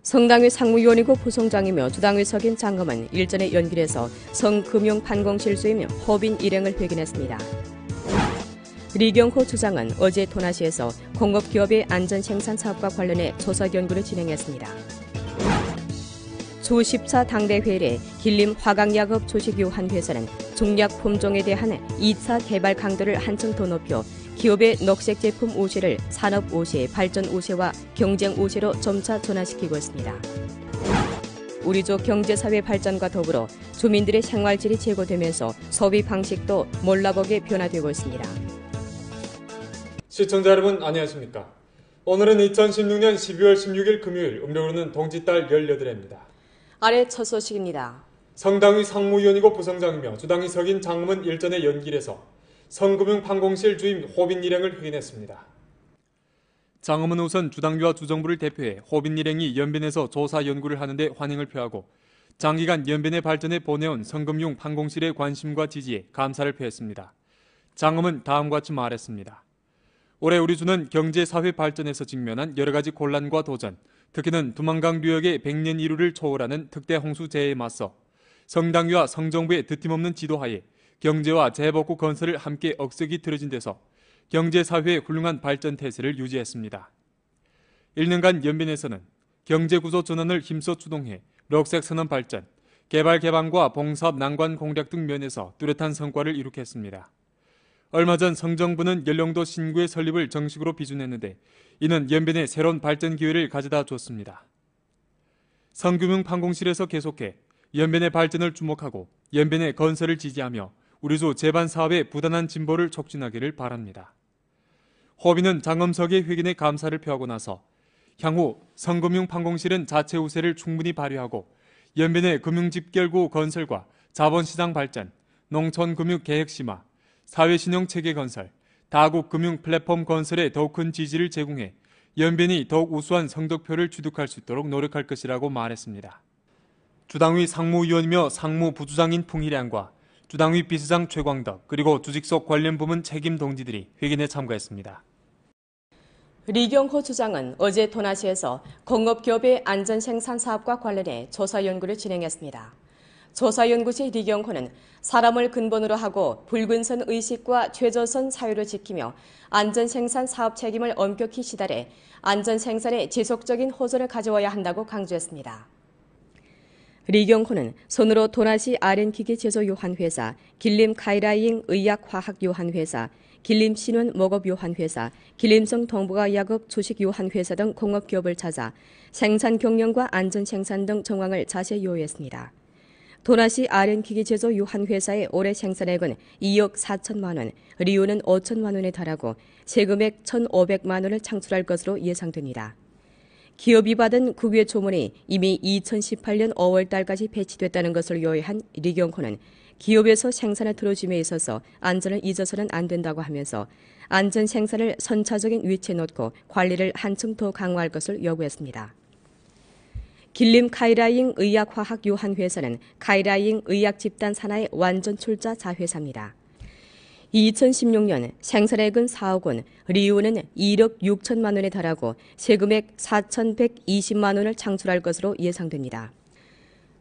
성당위 상무위원이고 부총장이며 주당위 석인 장검은 일전에 연길해서 성금융판공실수임 허빈 일행을 회견했습니다. 리경호 주장은 어제 토나시에서 공업기업의 안전생산사업과 관련해 조사 연구를 진행했습니다. 주14 당대회의에 길림 화강약업 조직유한 회사는 중약 품종에 대한 2차 개발 강도를 한층 더 높여 기업의 녹색 제품 우세를 산업 우세, 발전 우세와 경쟁 우세로 점차 전환시키고 있습니다. 우리족 경제사회 발전과 더불어 주민들의 생활질이 제고되면서 소비 방식도 몰라보게 변화되고 있습니다. 시청자 여러분 안녕하십니까? 오늘은 2016년 12월 16일 금요일, 음력으로는 동짓달 18회입니다. 아래 첫 소식입니다. 성당위 상무위원이고 부성장이며 주당위 석인 장검은 일전에 연길해서 성금융판공실 주임 호빈 일행을 회견했습니다. 장검은 우선 주당위와 주정부를 대표해 호빈 일행이 연변에서 조사 연구를 하는데 환영을 표하고 장기간 연변의 발전에 보내온 성금융판공실의 관심과 지지에 감사를 표했습니다. 장검은 다음과 같이 말했습니다. 올해 우리 주는 경제사회 발전에서 직면한 여러 가지 곤란과 도전, 특히는 두만강 유역의 100년 이루를 초월하는 특대 홍수재해에 맞서 성당위와 성정부의 드팀없는 지도하에 경제와 재복구 건설을 함께 억석이 들어진 데서 경제사회의 훌륭한 발전 태세를 유지했습니다. 1년간 연변에서는 경제구조 전환을 힘써 주동해 녹색선언 발전, 개발 개방과 봉사업 난관 공략 등 면에서 뚜렷한 성과를 이룩했습니다. 얼마 전 성정부는 연령도 신구의 설립을 정식으로 비준했는데 이는 연변에 새로운 발전 기회를 가져다 줬습니다. 성금융판공실에서 계속해 연변의 발전을 주목하고 연변의 건설을 지지하며 우리주 제반 사업의 부단한 진보를 촉진하기를 바랍니다. 호빈은 장검석의 회견에 감사를 표하고 나서 향후 성금융판공실은 자체 우세를 충분히 발휘하고 연변의 금융집결구 건설과 자본시장 발전, 농촌금융 계획심화, 사회신용체계 건설, 다국 금융 플랫폼 건설에 더욱 큰 지지를 제공해 연변이 더욱 우수한 성적표를 취득할 수 있도록 노력할 것이라고 말했습니다. 주당위 상무위원이며 상무부주장인 풍희량과 주당위 비서장 최광덕 그리고 주직속 관련 부문 책임 동지들이 회견에 참가했습니다. 리경호 주장은 어제 토나시에서 공업기업의 안전생산사업과 관련해 조사 연구를 진행했습니다. 조사 연구시 리경호는 사람을 근본으로 하고 붉은선 의식과 최저선 사유를 지키며 안전생산 사업 책임을 엄격히 시달해 안전생산에 지속적인 호소를 가져와야 한다고 강조했습니다. 리경호는 손으로 토나시 RN기계 제조 요한회사, 길림 카이라잉 의약화학 요한회사, 길림 신원 목업 요한회사, 길림성 동부가약업 주식 요한회사 등 공업기업을 찾아 생산 경영과 안전생산 등 정황을 자세히 요했습니다. 토나시 RN기계 제조 요한회사의 올해 생산액은 2억 4천만 원, 리우는 5천만 원에 달하고 세금액 1,500만 원을 창출할 것으로 예상됩니다. 기업이 받은 국외 조문이 이미 2018년 5월 달까지 배치됐다는 것을 요해한 리경호는 기업에서 생산을 들어줌에 있어서 안전을 잊어서는 안 된다고 하면서 안전 생산을 선차적인 위치에 놓고 관리를 한층 더 강화할 것을 요구했습니다. 길림 카이라잉 의약화학 요한회사는 카이라잉 의약 집단 산하의 완전 출자 자회사입니다. 2016년 생산액은 4억 원, 리우는 1억 6천만 원에 달하고 세금액 4,120만 원을 창출할 것으로 예상됩니다.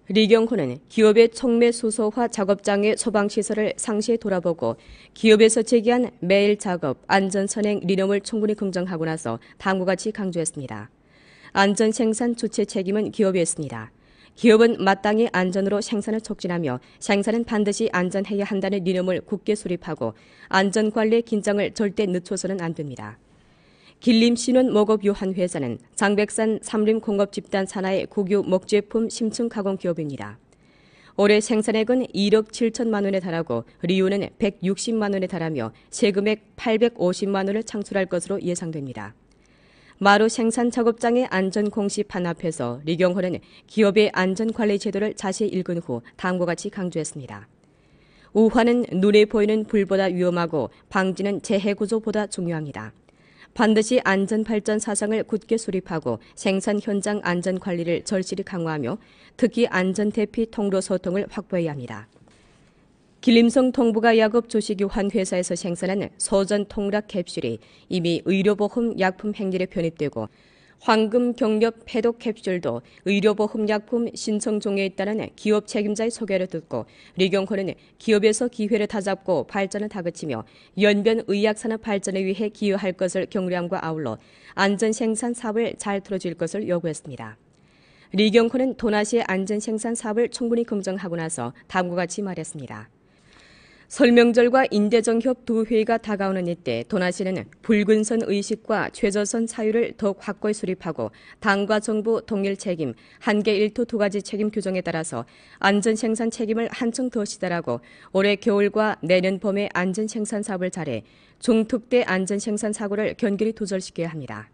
리경호는 기업의 촉매 수소화 작업장의 소방시설을 상시에 돌아보고 기업에서 제기한 매일 작업, 안전선행 리넘을 충분히 긍정하고 나서 다음과 같이 강조했습니다. 안전생산 주체 책임은 기업에 있습니다. 기업은 마땅히 안전으로 생산을 촉진하며 생산은 반드시 안전해야 한다는 리넘을 굳게 수립하고 안전관리의 긴장을 절대 늦춰서는 안 됩니다. 길림신원 목업요한회사는 장백산 삼림공업집단 산하의 국유 목제품 심층 가공 기업입니다. 올해 생산액은 1억 7천만 원에 달하고 리우는 160만 원에 달하며 세금액 850만 원을 창출할 것으로 예상됩니다. 마루 생산 작업장의 안전 공시판 앞에서 리경호는 기업의 안전관리 제도를 자세히 읽은 후 다음과 같이 강조했습니다. 우화는 눈에 보이는 불보다 위험하고 방지는 재해구조보다 중요합니다. 반드시 안전발전 사상을 굳게 수립하고 생산 현장 안전관리를 절실히 강화하며 특히 안전대피 통로 소통을 확보해야 합니다. 길림성 동부가약업 주식유한회사에서 생산한 소전 통락 캡슐이 이미 의료보험 약품 행렬에 편입되고 황금 경력 해독 캡슐도 의료보험약품 신청종에 있다는 기업 책임자의 소개를 듣고 리경호는 기업에서 기회를 다잡고 발전을 다그치며 연변 의약산업 발전에 위해 기여할 것을 격려함과 아울러 안전생산 사업을 잘 틀어줄 것을 요구했습니다. 리경호는 도나시의 안전생산 사업을 충분히 긍정하고 나서 다음과 같이 말했습니다. 설명절과 인대정협 두 회의가 다가오는 이때 도나시는 붉은선 의식과 최저선 사유를 더욱 확고히 수립하고 당과 정부 동일 책임, 한계 일투 두 가지 책임 규정에 따라서 안전생산 책임을 한층 더 시달하고 올해 겨울과 내년 봄에 안전생산 사업을 잘해 중특대 안전생산 사고를 견고히 두절시켜야 합니다.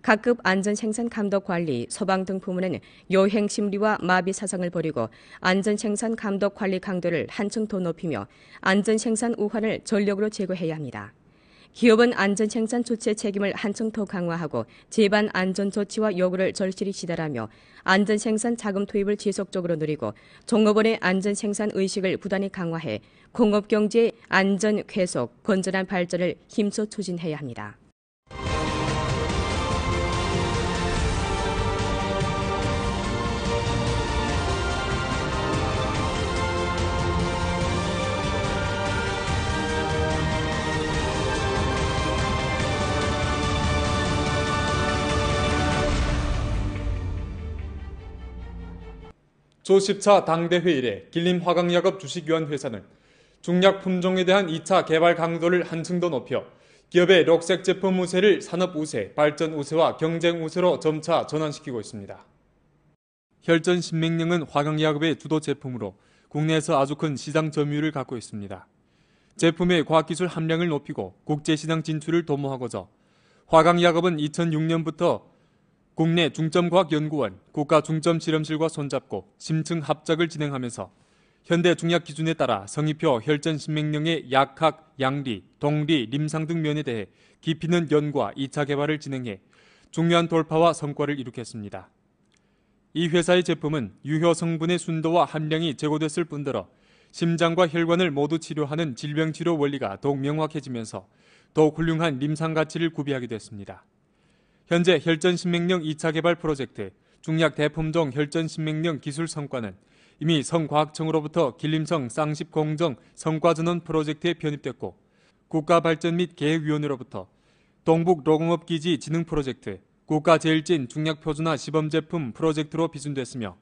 각급 안전생산 감독관리, 소방 등 부문은 요행심리와 마비 사상을 버리고 안전생산 감독관리 강도를 한층 더 높이며 안전생산 우환을 전력으로 제거해야 합니다. 기업은 안전생산 주체 책임을 한층 더 강화하고 제반 안전조치와 요구를 절실히 시달하며 안전생산 자금 투입을 지속적으로 누리고 종업원의 안전생산 의식을 부단히 강화해 공업경제의 안전 회복, 건전한 발전을 힘써 추진해야 합니다. 조10차 당대회 이래 길림화강약업 주식유한회사는 중약 품종에 대한 2차 개발 강도를 한층 더 높여 기업의 녹색 제품 우세를 산업 우세, 발전 우세와 경쟁 우세로 점차 전환시키고 있습니다. 혈전 신맹령은 화강약업의 주도 제품으로 국내에서 아주 큰 시장 점유율을 갖고 있습니다. 제품의 과학기술 함량을 높이고 국제시장 진출을 도모하고자 화강약업은 2006년부터 국내 중점과학연구원, 국가중점실험실과 손잡고 심층 합작을 진행하면서 현대 중약 기준에 따라 성의표 혈전 신맹령의 약학, 양리, 동리, 림상 등 면에 대해 깊이 있는 연구와 2차 개발을 진행해 중요한 돌파와 성과를 이룩했습니다. 이 회사의 제품은 유효 성분의 순도와 함량이 제고됐을 뿐더러 심장과 혈관을 모두 치료하는 질병치료 원리가 더욱 명확해지면서 더욱 훌륭한 림상 가치를 구비하게 됐습니다. 현재 혈전신맹령 2차 개발 프로젝트 중약 대품종 혈전신맹령 기술 성과는 이미 성과학청으로부터 길림성 쌍십 공정 성과전원 프로젝트에 편입됐고 국가발전 및 계획위원회로부터 동북 로공업기지 진흥 프로젝트 국가제일진 중약표준화 시범제품 프로젝트로 비준됐으며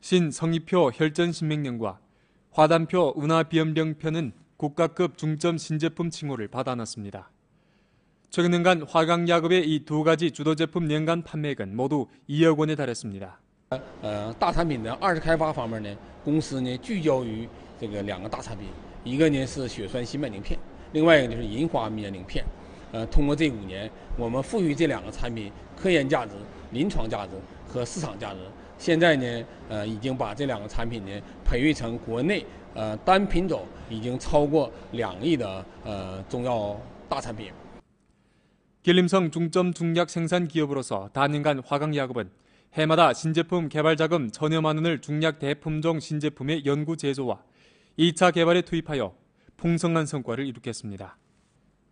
신성의표 혈전신맹령과 화단표 운하비염병편은 국가급 중점 신제품 칭호를 받아놨습니다. 최근 년간 화강약업의 이 두 가지 주도 제품年간 판매액은 모두 2억 원에 달했습니다. 大产品的二次开发方面呢，公司呢聚焦于这个两个大产品，一个呢是血栓心脉凝片，另外一个就是银花灭凝片。通过这5年，我们赋予这两个产品科研价值、临床价值和市场价值。现在呢，已经把这两个产品呢培育成国内单品种已经超过2亿的中药大产品。 길림성 중점 중약 생산 기업으로서 단연간 화강약업은 해마다 신제품 개발 자금 1000여만 원을 중약 대품종 신제품의 연구 제조와 2차 개발에 투입하여 풍성한 성과를 이룩했습니다.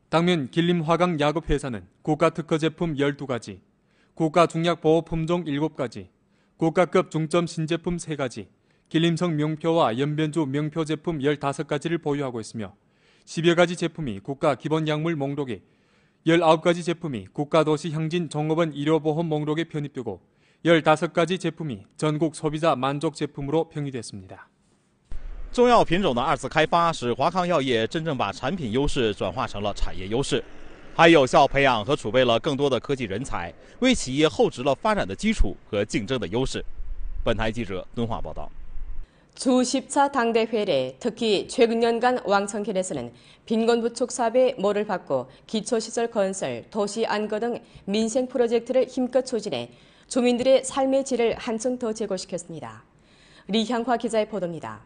당면 길림화강약업회사는 고가 특허 제품 12가지, 고가 중약 보호 품종 7가지, 고가급 중점 신제품 3가지, 길림성 명표와 연변주 명표 제품 15가지를 보유하고 있으며 10여 가지 제품이 국가 기본 약물 목록에 19가지 제품이 국가도시 향진 종업원 의료보험 목록에 편입되고 15가지 제품이 전국 소비자 만족 제품으로 평이됐습니다. 中药品种的二次开发使华康药业真正把产品优势转化成了产业优势，还有效培养和储备了更多的科技人才，为企业厚植了发展的基础和竞争的优势。本台记者敦化报道。 주10차 당대회에 특히 최근 년간 왕청현에서는 빈곤부축 사업의 모를 받고 기초시설 건설, 도시 안거 등 민생 프로젝트를 힘껏 추진해 주민들의 삶의 질을 한층 더 제고시켰습니다. 리향화 기자의 보도입니다.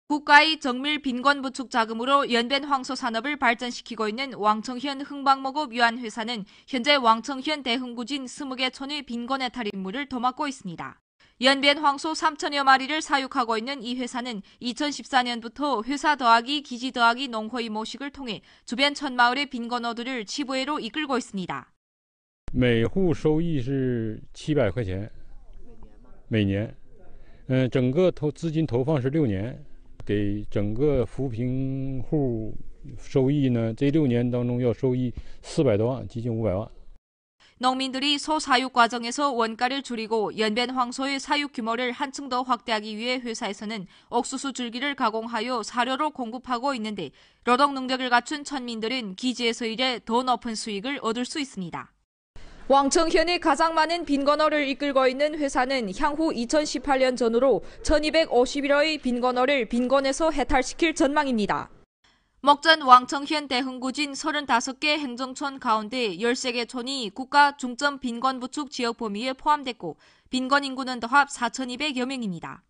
국가의 정밀 빈곤부축 자금으로 연변 황소 산업을 발전시키고 있는 왕청현 흥방목업 유한회사는 현재 왕청현 대흥구진 20개 촌의 빈곤 해탈 임무를 도맡고 있습니다. 연변 황소 3천여 마리를 사육하고 있는 이 회사는 2014년부터 회사 더하기 기지 더하기 농호의 모식을 통해 주변 촌마을의 빈곤어들을 지부회로 이끌고 있습니다. 每户收益是700块钱，每年。整个资金投放是6年，给整个扶贫户收益呢，这6年当中要收益400多万，接近500万。 농민들이 소 사육 과정에서 원가를 줄이고 연변 황소의 사육 규모를 한층 더 확대하기 위해 회사에서는 옥수수 줄기를 가공하여 사료로 공급하고 있는데 노동 능력을 갖춘 천민들은 기지에서 일해 더 높은 수익을 얻을 수 있습니다. 왕청현이 가장 많은 빈건어를 이끌고 있는 회사는 향후 2018년 전후로 1251호의 빈건어를 빈건에서 해탈시킬 전망입니다. 먹전 왕청현 대흥구진 35개 행정촌 가운데 13개 촌이 국가 중점 빈건 부축 지역 범위에 포함됐고 빈건 인구는 더합 4,200여 명입니다.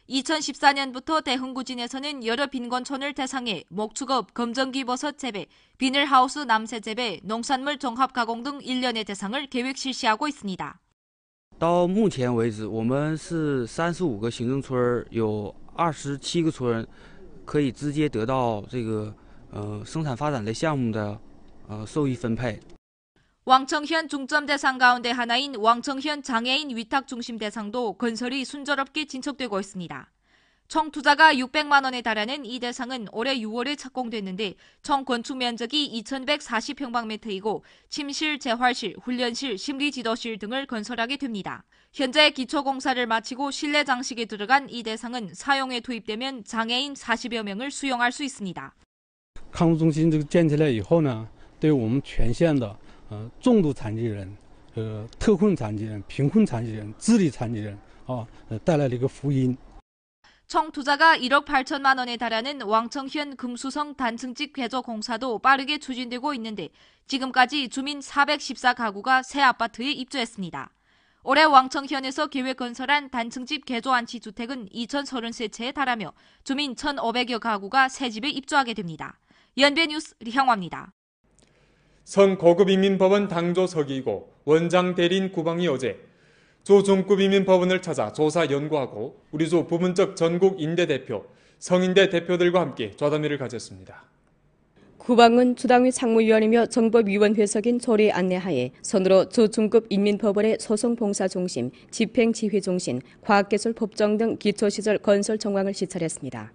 2014년부터 대흥구진에서는 여러 빈건촌을 대상해 목축업, 검정기 버섯 재배, 비닐하우스 남새 재배, 농산물 종합 가공 등 일련의 대상을 계획 실시하고 있습니다. 到目前为止，我们是35个行政村，有27个村可以直接得到这个生产发展类项目的受益分配。 왕청현 중점 대상 가운데 하나인 왕청현 장애인 위탁 중심 대상도 건설이 순조롭게 진척되고 있습니다. 총 투자가 600만 원에 달하는 이 대상은 올해 6월에 착공됐는데 총 건축 면적이 2,140평방미터이고 침실, 재활실, 훈련실, 심리지도실 등을 건설하게 됩니다. 현재 기초공사를 마치고 실내 장식에 들어간 이 대상은 사용에 투입되면 장애인 40여 명을 수용할 수 있습니다. 康复中心这个建起来以后呢，对我们全县的重度残疾人、特困残疾人、贫困残疾人、智力残疾人带来了一个福音。 총 투자가 1억 8천만 원에 달하는 왕청현 금수성 단층집 개조 공사도 빠르게 추진되고 있는데 지금까지 주민 414가구가 새 아파트에 입주했습니다. 올해 왕청현에서 계획 건설한 단층집 개조 안치주택은 2,033채에 달하며 주민 1,500여 가구가 새 집에 입주하게 됩니다. 연변뉴스 리형화입니다. 성고급인민법원 당조 서기이고 원장 대리인 구방이 어제 조중급인민법원을 찾아 조사 연구하고 우리조 부분적 전국 인대 대표, 성인대 대표들과 함께 좌담회를 가졌습니다. 구방은 주당위 상무위원이며 정법위원회석인 조례 안내하에 선으로 조중급 인민법원의 소송봉사중심, 집행지휘중심, 과학기술 법정 등 기초시설 건설 정황을 시찰했습니다.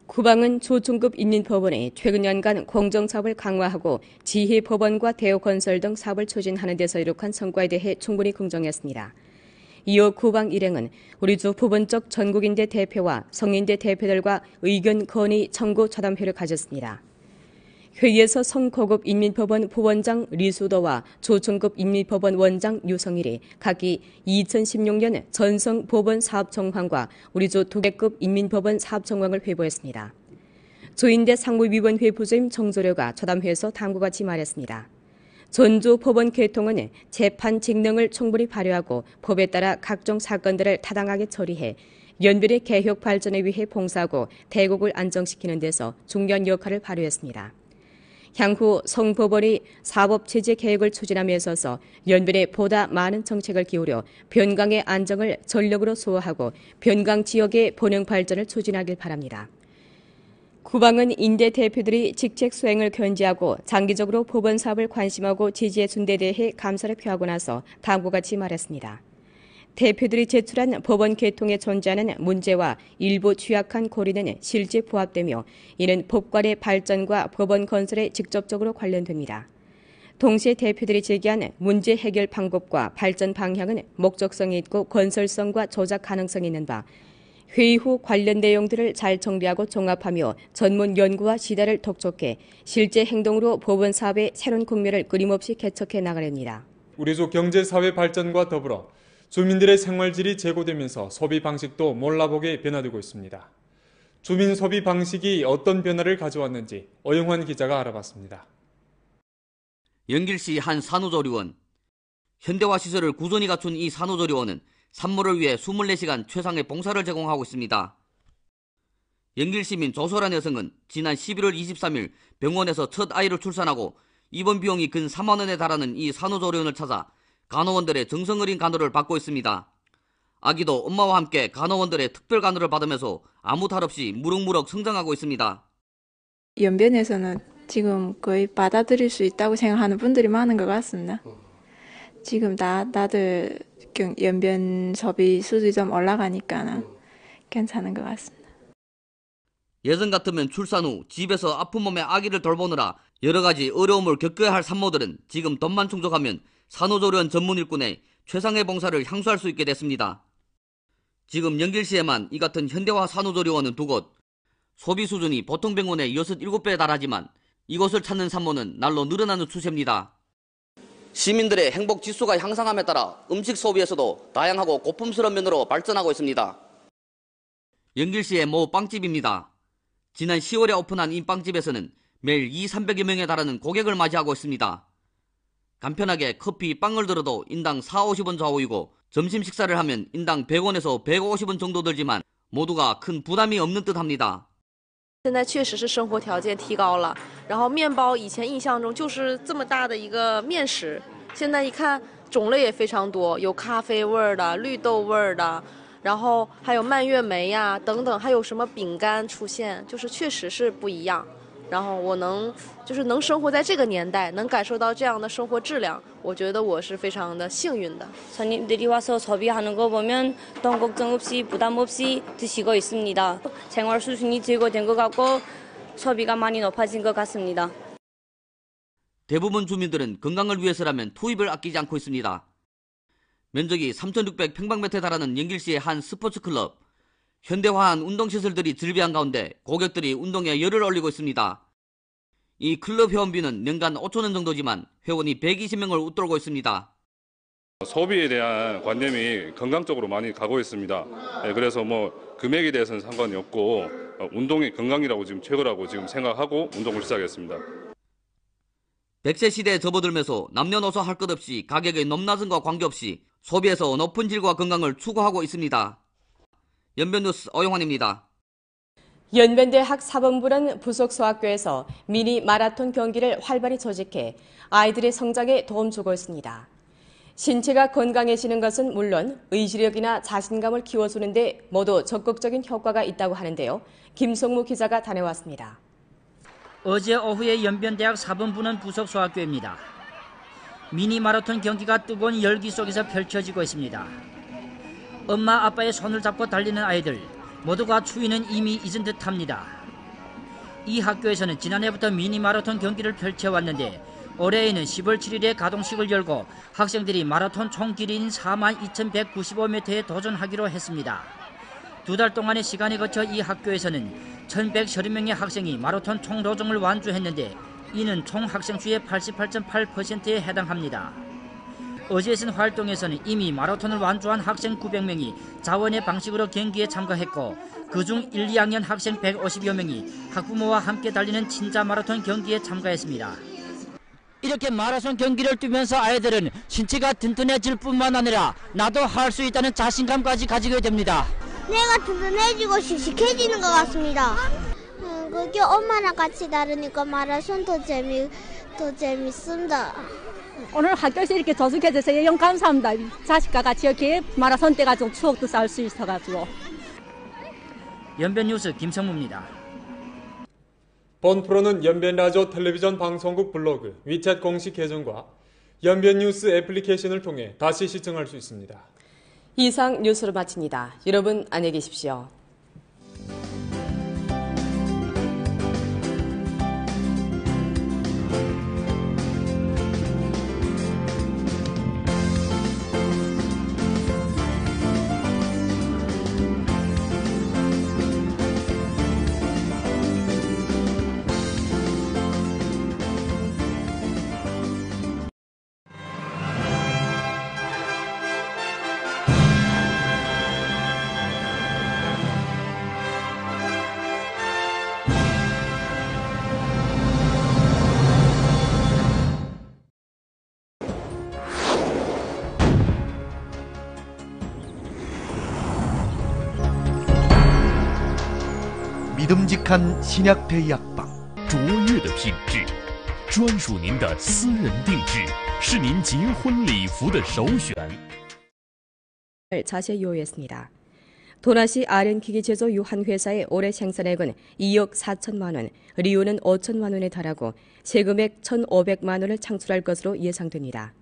구방은 조중급 인민법원에 최근 연간 공정사업을 강화하고 지휘법원과 대우건설 등 사업을 추진하는 데서 이룩한 성과에 대해 충분히 긍정했습니다. 이어 구방 일행은 우리조 부분적 전국인대 대표와 성인대 대표들과 의견 건의 청구 좌담회를 가졌습니다. 회의에서 성고급 인민법원 부원장 리수도와 조중급 인민법원 원장 유성일이 각기 2016년 전성법원 사업 정황과 우리조 2개급 인민법원 사업 정황을 회보했습니다. 조인대 상무위원회 부주임 정조료가 좌담회에서 다음과 같이 말했습니다. 전조 법원 개통은 재판 직능을 충분히 발휘하고 법에 따라 각종 사건들을 타당하게 처리해 연변의 개혁 발전에 위해 봉사하고 대국을 안정시키는 데서 중요한 역할을 발휘했습니다. 향후 성법원이 사법체제 개혁을 추진함에 있어서 연변에 보다 많은 정책을 기울여 변강의 안정을 전력으로 수호하고 변강 지역의 번영 발전을 추진하길 바랍니다. 구방은 인대 대표들이 직책 수행을 견지하고 장기적으로 법원 사업을 관심하고 지지해 준 데 대해 감사를 표하고 나서 다음과 같이 말했습니다. 대표들이 제출한 법원 개통에 존재하는 문제와 일부 취약한 고리는 실제 부합되며 이는 법관의 발전과 법원 건설에 직접적으로 관련됩니다. 동시에 대표들이 제기한 문제 해결 방법과 발전 방향은 목적성이 있고 건설성과 조작 가능성이 있는 바 회의 후 관련 내용들을 잘 정비하고 종합하며 전문 연구와 지대를 독촉해 실제 행동으로 법원 사업의 새로운 국면을 끊임없이 개척해 나가렵니다. 우리조 경제사회 발전과 더불어 주민들의 생활질이 제고되면서 소비 방식도 몰라보게 변화되고 있습니다. 주민 소비 방식이 어떤 변화를 가져왔는지 어영환 기자가 알아봤습니다. 연길시 한 산후조리원. 현대화 시설을 꾸준히 갖춘 이 산후조리원은 산모를 위해 24시간 최상의 봉사를 제공하고 있습니다. 연길시민 조소란 여성은 지난 11월 23일 병원에서 첫 아이를 출산하고 입원 비용이 근 3만 원에 달하는 이 산후조리원을 찾아 간호원들의 정성 어린 간호를 받고 있습니다. 아기도 엄마와 함께 간호원들의 특별 간호를 받으면서 아무 탈 없이 무럭무럭 성장하고 있습니다. 연변에서는 지금 거의 받아들일 수 있다고 생각하는 분들이 많은 것 같습니다. 지금 다들 연변 소비 수준이 좀 올라가니까 괜찮은 것 같습니다. 예전 같으면 출산 후 집에서 아픈 몸에 아기를 돌보느라 여러 가지 어려움을 겪어야 할 산모들은 지금 돈만 충족하면 산후조리원 전문 일꾼의 최상의 봉사를 향수할 수 있게 됐습니다. 지금 연길시에만 이 같은 현대화 산후조리원은 2곳, 소비 수준이 보통 병원의 6-7배에 달하지만 이곳을 찾는 산모는 날로 늘어나는 추세입니다. 시민들의 행복 지수가 향상함에 따라 음식 소비에서도 다양하고 고품스러운 면으로 발전하고 있습니다. 연길시의 모 빵집입니다. 지난 10월에 오픈한 이 빵집에서는 매일 200-300여 명에 달하는 고객을 맞이하고 있습니다. 간편하게 커피, 빵을 들어도 인당 40-50원 좌우이고 점심 식사를 하면 인당 100원에서 150원 정도 들지만 모두가 큰 부담이 없는 듯합니다. 现在确实是生活条件提高了，然后面包以前印象中就是这么大的一个面食，现在一看种类也非常多，有咖啡味儿的、绿豆味儿的，然后还有蔓越莓呀等等，还有什么饼干出现，就是确实是不一样。然后我能生活在这个年代，能感受到这样的生活质量，我觉得我是非常的幸运的。 손님들이 와서 소비하는 거 보면 돈 걱정 없이 부담 없이 드시고 있습니다. 생활 수준이 제고된 것 같고 소비가 많이 높아진 것 같습니다. 대부분 주민들은 건강을 위해서라면 투입을 아끼지 않고 있습니다. 면적이 3,600평방미터에 달하는 연길시의 한 스포츠클럽. 현대화한 운동시설들이 즐비한 가운데 고객들이 운동에 열을 올리고 있습니다. 이 클럽 회원비는年간 5,000원 정도지만 회원이 120명을 웃돌고 있습니다. 소비에 대한 관념이 건강 쪽으로 많이 가고 있습니다. 그래서 금액에 대해서는 상관이 없고 운동이 건강이라고 지금 최고라고 지금 생각하고 운동을 시작했습니다. 100세 시대에 접어들면서 남녀노소 할 것 없이 가격의 높낮음과 관계없이 소비에서 높은 질과 건강을 추구하고 있습니다. 연변뉴스 오영환입니다. 연변대학 사범부는 부속 소학교에서 미니 마라톤 경기를 활발히 조직해 아이들의 성장에 도움 주고 있습니다. 신체가 건강해지는 것은 물론 의지력이나 자신감을 키워주는 데 모두 적극적인 효과가 있다고 하는데요. 김성무 기자가 다녀왔습니다. 어제 오후에 연변대학 사범부는 부속 소학교입니다. 미니 마라톤 경기가 뜨거운 열기 속에서 펼쳐지고 있습니다. 엄마 아빠의 손을 잡고 달리는 아이들 모두가 추위는 이미 잊은 듯합니다. 이 학교에서는 지난해부터 미니 마라톤 경기를 펼쳐왔는데 올해에는 10월 7일에 가동식을 열고 학생들이 마라톤 총 길이인 42,195m에 도전하기로 했습니다. 2달 동안의 시간에 거쳐 이 학교에서는 1,130명의 학생이 마라톤 총 도전을 완주했는데 이는 총 학생 수의 88.8%에 해당합니다. 어제 있은 활동에서는 이미 마라톤을 완주한 학생 900명이 자원의 방식으로 경기에 참가했고 그중 1, 2학년 학생 150여 명이 학부모와 함께 달리는 진짜 마라톤 경기에 참가했습니다. 이렇게 마라톤 경기를 뛰면서 아이들은 신체가 튼튼해질 뿐만 아니라 나도 할 수 있다는 자신감까지 가지게 됩니다. 내가 튼튼해지고 씩씩해지는 것 같습니다. 그게 엄마랑 같이 다르니까 마라톤 더 재밌습니다. 오늘 학교에서 이렇게 조직해줘서 너무 감사합니다. 자식과 같이 이렇게 마라톤 때 가지고 추억도 쌓을 수 있어가지고. 연변뉴스 김성무입니다. 본 프로는 연변라디오 텔레비전 방송국 블로그, 위챗 공식 계정과 연변뉴스 애플리케이션을 통해 다시 시청할 수 있습니다. 이상 뉴스를 마칩니다. 여러분 안녕히 계십시오. 믿음직한 신약대 약방 卓越的品质专属您的私人定制是您结婚礼服的首选 자세히 요약했습니다. 도나시 아련기기 제조 유한 회사의 올해 생산액은 2억 4천만 원, 리오는 5천만 원에 달하고 세금액 1,500만 원을 창출할 것으로 예상됩니다.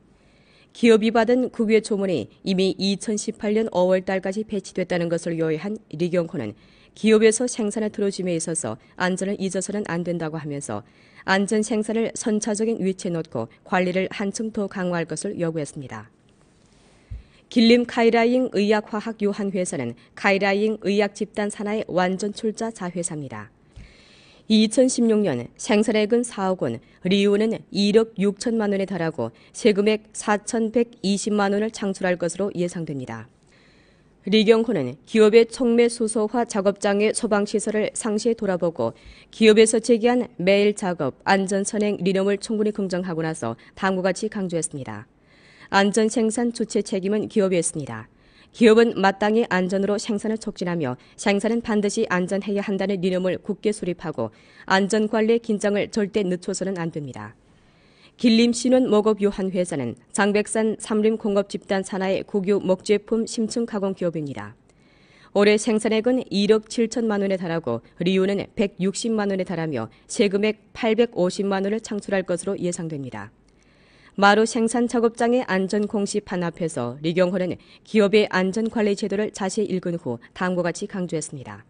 기업이 받은 국외 조문이 이미 2018년 5월 달까지 배치됐다는 것을 요약한 리경호는 기업에서 생산을 들어줌에 있어서 안전을 잊어서는 안 된다고 하면서 안전 생산을 선차적인 위치에 놓고 관리를 한층 더 강화할 것을 요구했습니다. 길림 카이라잉 의약화학유한회사는 카이라잉 의약집단 산하의 완전 출자 자회사입니다. 2016년 생산액은 4억 원, 리우는 1억 6천만 원에 달하고 세금액 4,120만 원을 창출할 것으로 예상됩니다. 리경호는 기업의 촉매 수소화 작업장의 소방시설을 상시에 돌아보고 기업에서 제기한 매일 작업, 안전선행 리넘을 충분히 긍정하고 나서 다음과 같이 강조했습니다. 안전생산 주체 책임은 기업에 있습니다. 기업은 마땅히 안전으로 생산을 촉진하며 생산은 반드시 안전해야 한다는 리넘을 굳게 수립하고 안전관리의 긴장을 절대 늦춰서는 안 됩니다. 길림신원목업유한회사는 장백산 삼림공업집단 산하의 국유 목제품 심층 가공 기업입니다. 올해 생산액은 1억 7천만 원에 달하고 리우는 160만 원에 달하며 세금액 850만 원을 창출할 것으로 예상됩니다. 마루 생산 작업장의 안전 공시판 앞에서 리경호는 기업의 안전관리 제도를 자세히 읽은 후 다음과 같이 강조했습니다.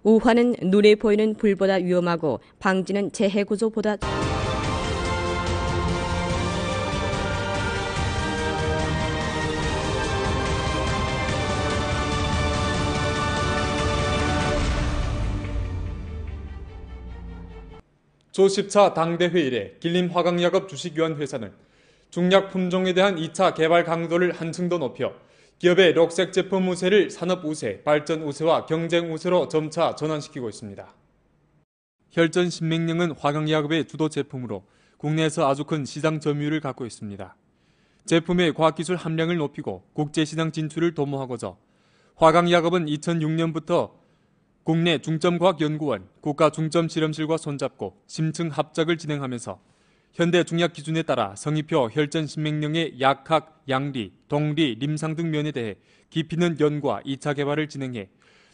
우화는 눈에 보이는 불보다 위험하고 방지는 재해 구조보다 조10차 당대회 이래 길림화강약업 주식유한회사는 중약 품종에 대한 2차 개발 강도를 한층 더 높여 기업의 녹색 제품 우세를 산업 우세, 발전 우세와 경쟁 우세로 점차 전환시키고 있습니다. 혈전 신맹령은 화강약업의 주도 제품으로 국내에서 아주 큰 시장 점유율을 갖고 있습니다. 제품의 과학기술 함량을 높이고 국제시장 진출을 도모하고자 화강약업은 2006년부터 국내 중점과학연구원, 국가중점실험실과 손잡고 심층 합작을 진행하면서 현대 중약 기준에 따라 성의표 혈전 신맹령의 약학, 양리, 동리, 림상 등 면에 대해 깊이 있는 연구와 2차 개발을 진행해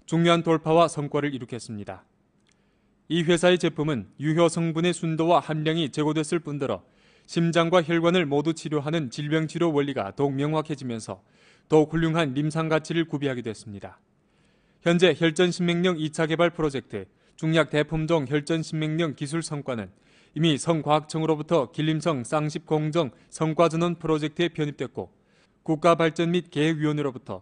중요한 돌파와 성과를 이룩했습니다. 이 회사의 제품은 유효 성분의 순도와 함량이 제고됐을 뿐더러 심장과 혈관을 모두 치료하는 질병치료 원리가 더욱 명확해지면서 더욱 훌륭한 림상 가치를 구비하게 됐습니다. 현재 혈전신맹령 2차 개발 프로젝트 중약 대품종 혈전신맹령 기술 성과는 이미 성과학청으로부터 길림성 쌍십 공정 성과전원 프로젝트에 편입됐고 국가발전 및 계획위원회로부터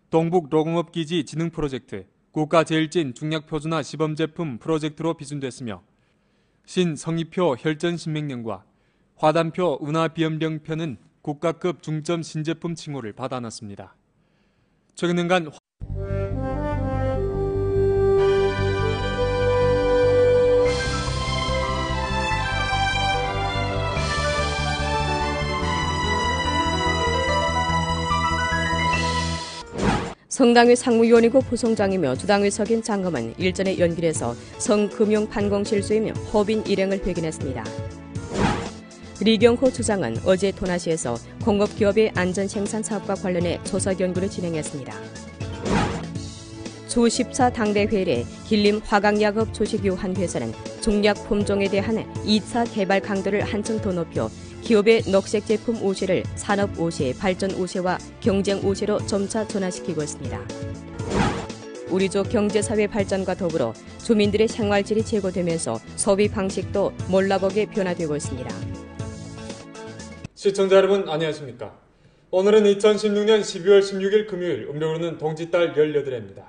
동북 로공업기지 진흥 프로젝트 국가제일진 중약표준화 시범제품 프로젝트로 비준됐으며 신성의표 혈전신맹령과 화단표 운하비염령표는 국가급 중점 신제품 칭호를 받아놨습니다. 최근간 성당위 상무위원이고 부총장이며 주당위 석인 장검은 일전에 연길에서 성금융판공실 수임 호빈 일행을 회견했습니다. 리경호 주장은 어제 토나시에서 공업기업의 안전생산 사업과 관련해 조사 연구를 진행했습니다. 조10차 당대회의에 길림 화강약업 조식유한회사는 중약 품종에 대한 2차 개발 강도를 한층 더 높여 기업의 녹색 제품 우세를 산업 우세, 발전 우세와 경쟁 우세로 점차 전환시키고 있습니다. 우리족 경제사회 발전과 더불어 주민들의 생활질이 제고되면서 소비 방식도 몰라보게 변화되고 있습니다. 시청자 여러분 안녕하십니까? 오늘은 2016년 12월 16일 금요일 음력으로는 동짓달 18회입니다.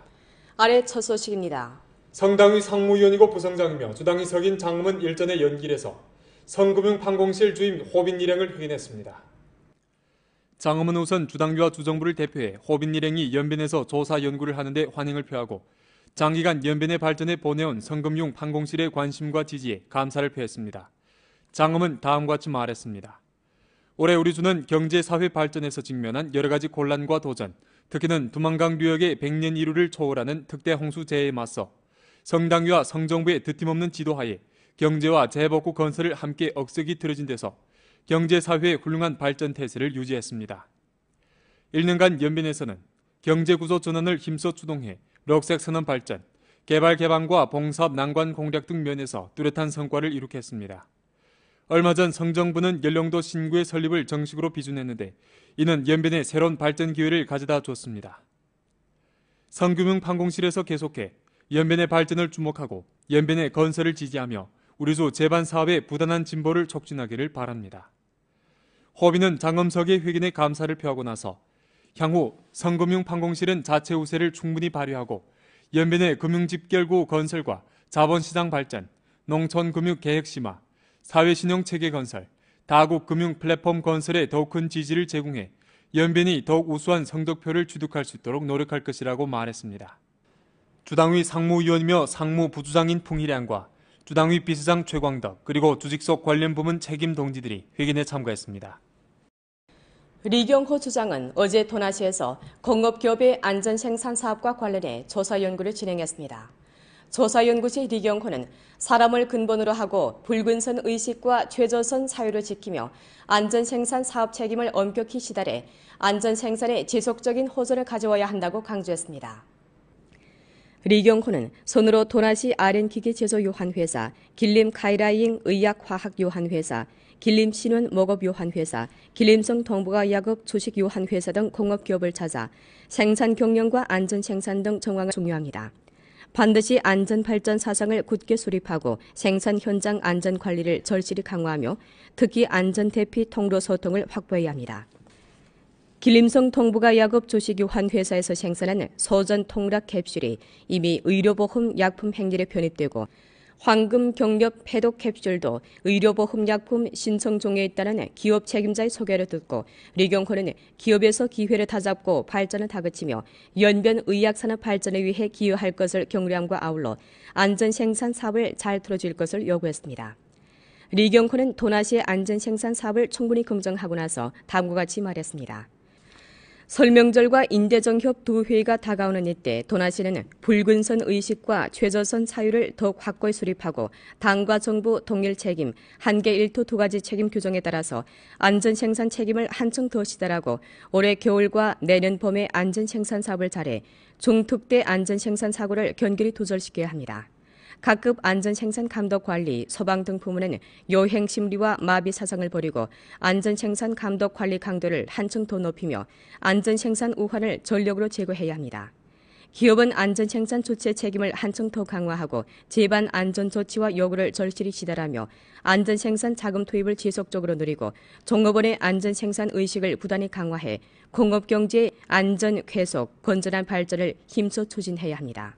아래 첫 소식입니다. 성당위 상무위원이고 부성장이며 주당위 석인 장문 일전에 연길에서 성금융판공실 주임 호빈 일행을 회견했습니다. 장엄은 우선 주당위와 주정부를 대표해 호빈 일행이 연변에서 조사 연구를 하는데 환영을 표하고 장기간 연변의 발전에 보내온 성금융판공실의 관심과 지지에 감사를 표했습니다. 장엄은 다음과 같이 말했습니다. 올해 우리 주는 경제사회 발전에서 직면한 여러 가지 곤란과 도전, 특히는 두만강 유역의 100년 이루를 초월하는 특대 홍수재해에 맞서 성당위와 성정부의 드팀없는 지도하에 경제와 재복구 건설을 함께 억석이 들어진 데서 경제사회의 훌륭한 발전 태세를 유지했습니다. 1년간 연변에서는 경제구조 전환을 힘써 주동해 녹색 선언 발전, 개발 개방과 봉사업 난관 공략 등 면에서 뚜렷한 성과를 이룩했습니다. 얼마 전 성정부는 연령도 신구의 설립을 정식으로 비준했는데 이는 연변에 새로운 발전 기회를 가져다 줬습니다. 성금융판공실에서 계속해 연변의 발전을 주목하고 연변의 건설을 지지하며 우리주 제반 사업의 부단한 진보를 촉진하기를 바랍니다. 호비는 장엄석의 회견에 감사를 표하고 나서 향후 성금융판공실은 자체 우세를 충분히 발휘하고 연변의 금융집결구 건설과 자본시장 발전, 농촌금융 개혁 심화, 사회신용체계 건설, 다국 금융 플랫폼 건설에 더욱 큰 지지를 제공해 연변이 더욱 우수한 성적표를 취득할 수 있도록 노력할 것이라고 말했습니다. 주당위 상무위원이며 상무부주장인 풍희량과 주당위 비서장 최광덕 그리고 주직속 관련 부문 책임 동지들이 회견에 참가했습니다. 리경호 주장은 어제 도나시에서 공업기업의 안전생산사업과 관련해 조사연구를 진행했습니다. 조사연구시 리경호는 사람을 근본으로 하고 붉은선 의식과 최저선 사유를 지키며 안전생산 사업 책임을 엄격히 시달해 안전생산에 지속적인 호전을 가져와야 한다고 강조했습니다. 리경호는 손으로 도나시 RN기계 제조 요한회사, 길림 카이라잉 의약화학 요한회사, 길림 신원 목업 요한회사, 길림성 동북아야급 주식 요한회사 등 공업기업을 찾아 생산 경영과 안전생산 등 정황을 중요합니다. 반드시 안전발전 사상을 굳게 수립하고 생산 현장 안전관리를 절실히 강화하며 특히 안전대피 통로 소통을 확보해야 합니다. 길림성 동북아야급 주식요한회사에서 생산하는 소전 통락 캡슐이 이미 의료보험 약품 행렬에 편입되고 황금 경력 해독 캡슐도 의료보험 약품 신청 중에 있다는 기업 책임자의 소개를 듣고 리경호는 기업에서 기회를 다잡고 발전을 다그치며 연변 의약산업 발전에 위해 기여할 것을 격려함과 아울러 안전생산 사업을 잘 틀어줄 것을 요구했습니다. 리경호는 도나시의 안전생산 사업을 충분히 긍정하고 나서 다음과 같이 말했습니다. 설명절과 인대정협 두 회의가 다가오는 이때 도나시는 붉은선 의식과 최저선 사유를 더욱 확고히 수립하고 당과 정부 동일 책임, 한계 일투 두 가지 책임 규정에 따라서 안전생산 책임을 한층 더 시달하고 올해 겨울과 내년 봄에 안전생산 사업을 잘해 중특대 안전생산 사고를 견고히 두절시켜야 합니다. 각급 안전생산 감독 관리, 소방 등 부문은 요행 심리와 마비 사상을 버리고 안전생산 감독 관리 강도를 한층 더 높이며 안전생산 우환을 전력으로 제거해야 합니다. 기업은 안전생산 주체 책임을 한층 더 강화하고 제반 안전조치와 요구를 절실히 시달하며 안전생산 자금 투입을 지속적으로 누리고 종업원의 안전생산 의식을 부단히 강화해 공업경제의 안전, 쾌속, 건전한 발전을 힘써 추진해야 합니다.